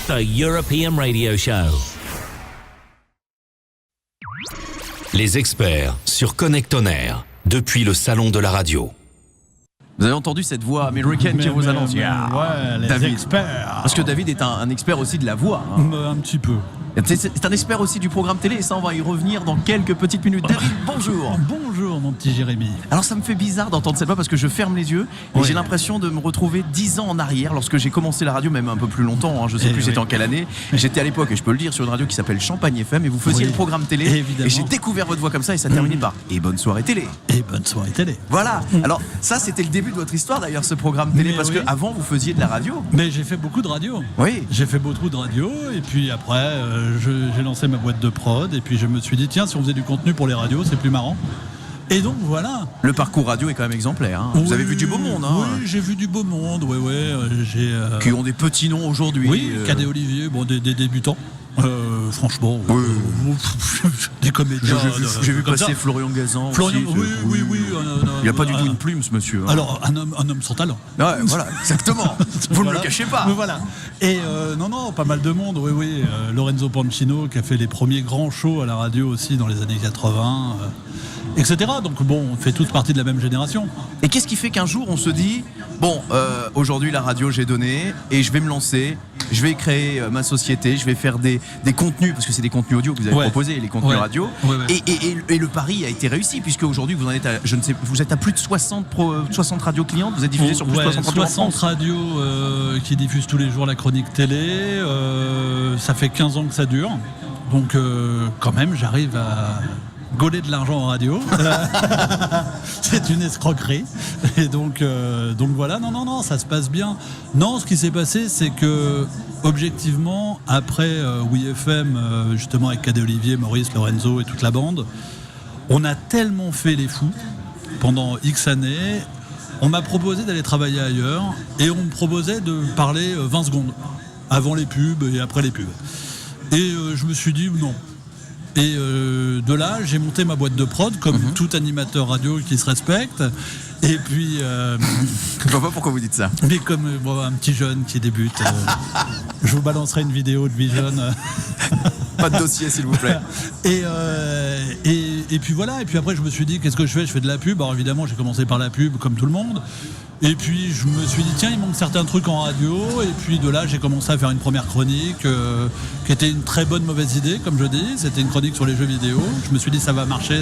The European Radio Show. Les experts sur Connect On Air, depuis le salon de la radio. Vous avez entendu cette voix américaine qui vous annonce. Ouais, les David. experts. Parce que David est un expert aussi de la voix. Un petit peu. C'est un expert aussi du programme télé et ça on va y revenir dans quelques petites minutes. David, bonjour. Bonjour mon petit Jérémy. Alors ça me fait bizarre d'entendre cette voix parce que je ferme les yeux et j'ai l'impression de me retrouver 10 ans en arrière lorsque j'ai commencé la radio, même un peu plus longtemps, hein, je sais plus c'était en quelle année. J'étais à l'époque, et je peux le dire, sur une radio qui s'appelle Champagne FM et vous faisiez le programme télé. Évidemment. Et j'ai découvert votre voix comme ça et ça terminait par « Et bonne soirée télé ». Et bonne soirée télé. Voilà, alors ça c'était le début de votre histoire d'ailleurs, ce programme télé, parce que avant vous faisiez de la radio. Mais j'ai fait beaucoup de radio. Oui. J'ai fait beaucoup de radio et puis après j'ai lancé ma boîte de prod et puis je me suis dit tiens, si on faisait du contenu pour les radios c'est plus marrant. Et donc voilà. Le parcours radio est quand même exemplaire. Hein. Vous avez vu du beau monde. Hein. Oui, j'ai vu du beau monde. J'ai qui ont des petits noms aujourd'hui. Oui, Cadet Olivier, bon, des débutants. Franchement, des comédiens. J'ai vu passer Florian Gazan. Florian, aussi, oui. Il n'y a pas du tout une plume, ce monsieur. Hein. Alors, un homme sans talent. Ouais, voilà, exactement. Vous ne le cachez pas. Voilà. Et non, pas mal de monde. Oui. Lorenzo Pancino qui a fait les premiers grands shows à la radio aussi dans les années 80, etc. Donc bon, on fait tous partie de la même génération. Et qu'est-ce qui fait qu'un jour on se dit bon, aujourd'hui la radio j'ai donné et je vais me lancer, je vais créer ma société, je vais faire des contenus, parce que c'est des contenus audio que vous avez proposés, les contenus radio. Et le pari a été réussi, puisque aujourd'hui vous en êtes à, vous êtes à plus de 60 radios clientes, vous êtes diffusé sur plus de 60 radios. 60 radios qui diffusent tous les jours la chronique télé. Ça fait 15 ans que ça dure. Donc quand même j'arrive à gauler de l'argent en radio. C'est une escroquerie. Et donc voilà, non, ça se passe bien. Non, ce qui s'est passé, c'est que objectivement, après WeFM, justement avec Cadet Olivier, Maurice, Lorenzo et toute la bande, on a tellement fait les fous pendant X années. On m'a proposé d'aller travailler ailleurs et on me proposait de parler 20 secondes avant les pubs et après les pubs. Et je me suis dit non. Et de là, j'ai monté ma boîte de prod comme tout animateur radio qui se respecte. Et puis... Je vois pas pourquoi vous dites ça. Mais comme un petit jeune qui débute, je vous balancerai une vidéo de lui jeune. Pas de dossier, s'il vous plaît. Et puis voilà. Et puis après, je me suis dit, qu'est-ce que je fais ? Je fais de la pub. Alors évidemment, j'ai commencé par la pub, comme tout le monde. Et puis je me suis dit tiens, il manque certains trucs en radio. Et puis de là j'ai commencé à faire une première chronique qui était une très bonne mauvaise idée, comme je dis. C'était une chronique sur les jeux vidéo. Je me suis dit ça va marcher,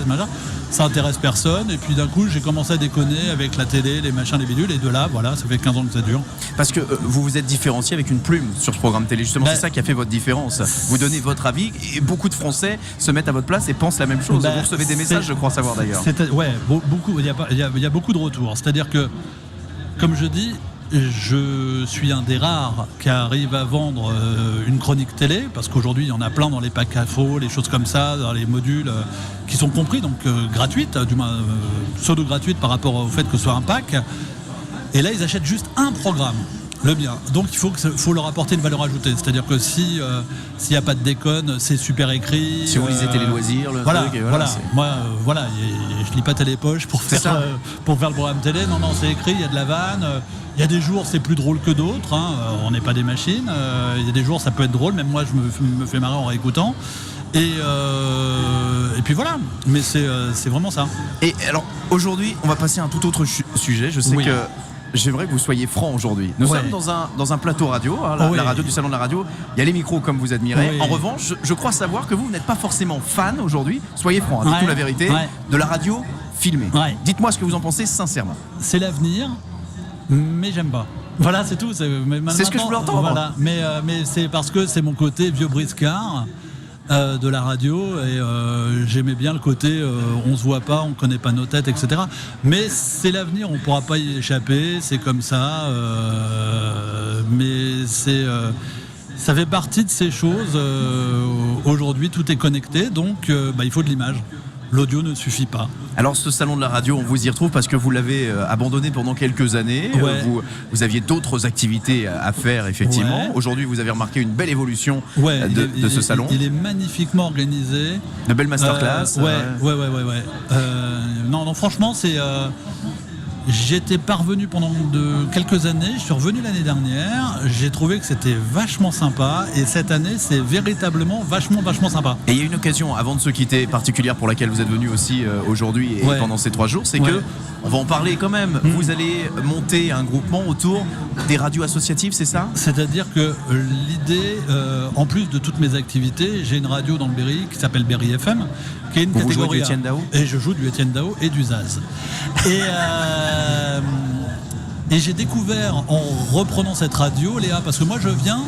ça intéresse personne. Et puis d'un coup j'ai commencé à déconner avec la télé, les machins, les bidules. Et de là voilà, ça fait 15 ans que ça dure. Parce que vous vous êtes différencié avec une plume sur ce programme télé. Justement c'est ça qui a fait votre différence. Vous donnez votre avis et beaucoup de Français se mettent à votre place et pensent la même chose. Vous recevez des messages, je crois savoir d'ailleurs. Ouais, beaucoup. Il y a beaucoup de retours. C'est-à-dire que comme je dis, je suis un des rares qui arrive à vendre une chronique télé, parce qu'aujourd'hui il y en a plein dans les packs info, les choses comme ça, dans les modules qui sont compris, donc gratuites, du moins pseudo-gratuites par rapport au fait que ce soit un pack. Et là ils achètent juste un programme, le bien. Donc il faut leur apporter une valeur ajoutée. C'est-à-dire que s'il n'y a pas de déconne, c'est super écrit. Si vous lisez Télé Loisirs, le truc, et voilà. Moi, je lis pas Télépoche pour faire le programme télé. Non, c'est écrit, il y a de la vanne. Il y a des jours, c'est plus drôle que d'autres. Hein. On n'est pas des machines. Il y a des jours, ça peut être drôle. Même moi, je me fais marrer en réécoutant. Et puis voilà. Mais c'est vraiment ça. Et alors, aujourd'hui, on va passer à un tout autre sujet. Je sais que j'aimerais que vous soyez franc aujourd'hui. Nous sommes dans un plateau radio, hein, la radio du Salon de la Radio. Il y a les micros comme vous admirez. En revanche, je crois savoir que vous n'êtes pas forcément fan aujourd'hui, soyez franc, dites tout la vérité, de la radio filmée. Dites-moi ce que vous en pensez sincèrement. C'est l'avenir, mais j'aime pas. Voilà, c'est tout. C'est ce que je voulais entendre. Voilà. Mais c'est parce que c'est mon côté vieux briscard. De la radio et j'aimais bien le côté on se voit pas, on connaît pas nos têtes, etc. Mais c'est l'avenir, on pourra pas y échapper, c'est comme ça. Mais ça fait partie de ces choses. Aujourd'hui, tout est connecté, donc il faut de l'image. L'audio ne suffit pas. Alors ce salon de la radio, on vous y retrouve parce que vous l'avez abandonné pendant quelques années. Vous aviez d'autres activités à faire, effectivement. Aujourd'hui, vous avez remarqué une belle évolution de ce salon. Il est magnifiquement organisé. De belles masterclass. Non, franchement, J'étais parvenu pendant quelques années, je suis revenu l'année dernière, j'ai trouvé que c'était vachement sympa et cette année c'est véritablement vachement sympa. Et il y a une occasion avant de se quitter particulière pour laquelle vous êtes venu aussi aujourd'hui et pendant ces 3 jours, c'est que, on va en parler quand même, vous allez monter un groupement autour des radios associatives, c'est ça ? C'est-à-dire que l'idée, en plus de toutes mes activités, j'ai une radio dans le Berry qui s'appelle Berry FM, qui est une catégorie. Vous jouez du Étienne Dao ? Et je joue du Étienne Dao et du Zaz. Et j'ai découvert en reprenant cette radio, Léa, parce que moi je viens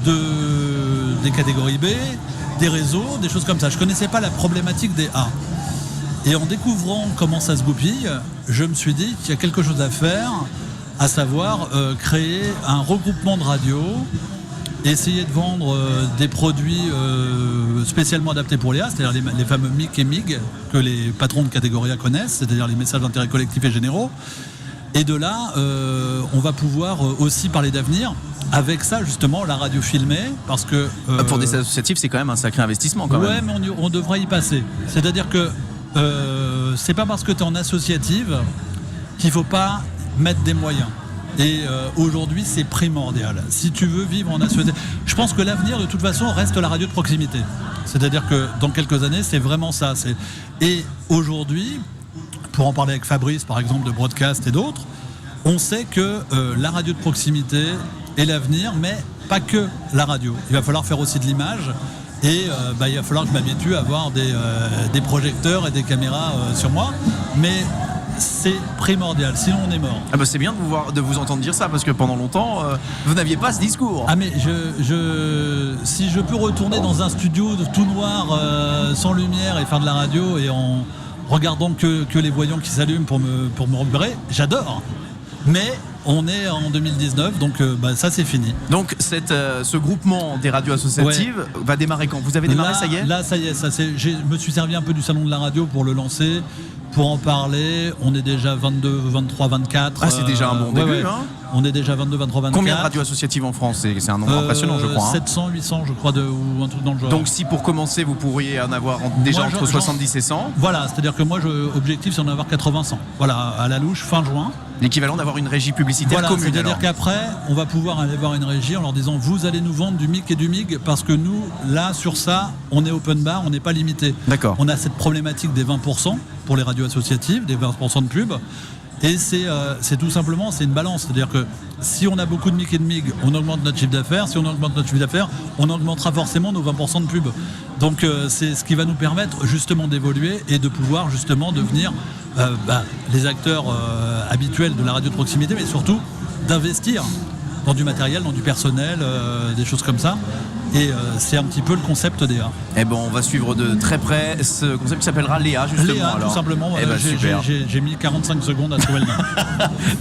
des catégories B, des réseaux, des choses comme ça. Je connaissais pas la problématique des A. Et en découvrant comment ça se goupille, je me suis dit qu'il y a quelque chose à faire, à savoir créer un regroupement de radios, essayer de vendre des produits spécialement adaptés pour Léa, c'est-à-dire les fameux MIC et MIG que les patrons de catégorie A connaissent, c'est-à-dire les messages d'intérêt collectif et généraux. Et de là, on va pouvoir aussi parler d'avenir. Avec ça, justement, la radio filmée, parce que... pour des associatifs, c'est quand même un sacré investissement, quand même. Ouais, mais on devrait y passer. C'est-à-dire que c'est pas parce que tu es en associative qu'il faut pas mettre des moyens. Et aujourd'hui, c'est primordial. Si tu veux vivre en associatif... Je pense que l'avenir, de toute façon, reste la radio de proximité. C'est-à-dire que dans quelques années, c'est vraiment ça. Et aujourd'hui... Pour en parler avec Fabrice, par exemple, de Broadcast et d'autres, on sait que la radio de proximité est l'avenir, mais pas que la radio. Il va falloir faire aussi de l'image et il va falloir que je m'habitue à avoir des projecteurs et des caméras sur moi. Mais c'est primordial, sinon on est mort. Ah bah c'est bien de vous entendre dire ça, parce que pendant longtemps, vous n'aviez pas ce discours. Ah mais si je peux retourner dans un studio tout noir, sans lumière et faire de la radio et en regardant que les voyants qui s'allument pour me repérer, j'adore. Mais on est en 2019, donc ça c'est fini. Donc ce groupement des radios associatives va démarrer quand ? Vous avez démarré, ça y est ? Là, ça y est. Je me suis servi un peu du salon de la radio pour le lancer, pour en parler. On est déjà 22, 23, 24. Ah, c'est déjà un bon début, hein ? On est déjà 22, 23, 24. Combien de radios associatives en France ? C'est un nombre impressionnant, je crois. 700, 800, je crois, ou un truc dans le genre. Donc si pour commencer, vous pourriez en avoir déjà entre 70 et 100 ? Voilà, c'est-à-dire que moi, objectif, c'est d'en avoir 80-100. Voilà, à la louche, fin juin. L'équivalent d'avoir une régie publicitaire commune. C'est-à-dire qu'après, on va pouvoir aller voir une régie en leur disant vous allez nous vendre du MIC et du MIG parce que nous, là, sur ça, on est open bar, on n'est pas limité. D'accord. On a cette problématique des 20% pour les radios associatives, des 20% de pub. Et c'est tout simplement, c'est une balance. C'est-à-dire que si on a beaucoup de MIC et de MIG, on augmente notre chiffre d'affaires. Si on augmente notre chiffre d'affaires, on augmentera forcément nos 20% de pub. Donc c'est ce qui va nous permettre justement d'évoluer et de pouvoir justement devenir les acteurs habituels de la radio de proximité, mais surtout d'investir dans du matériel, dans du personnel, des choses comme ça. Et c'est un petit peu le concept d'EA. Eh ben, on va suivre de très près ce concept qui s'appellera Léa, justement. Léa, alors. Tout simplement. Super. J'ai mis 45 secondes à trouver le nom.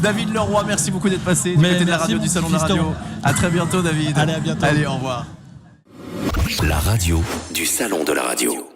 David Leroy, merci beaucoup d'être passé du côté de la radio du Salon de la Radio. À très bientôt, David. Allez, à bientôt. Allez, au revoir. La radio du Salon de la Radio.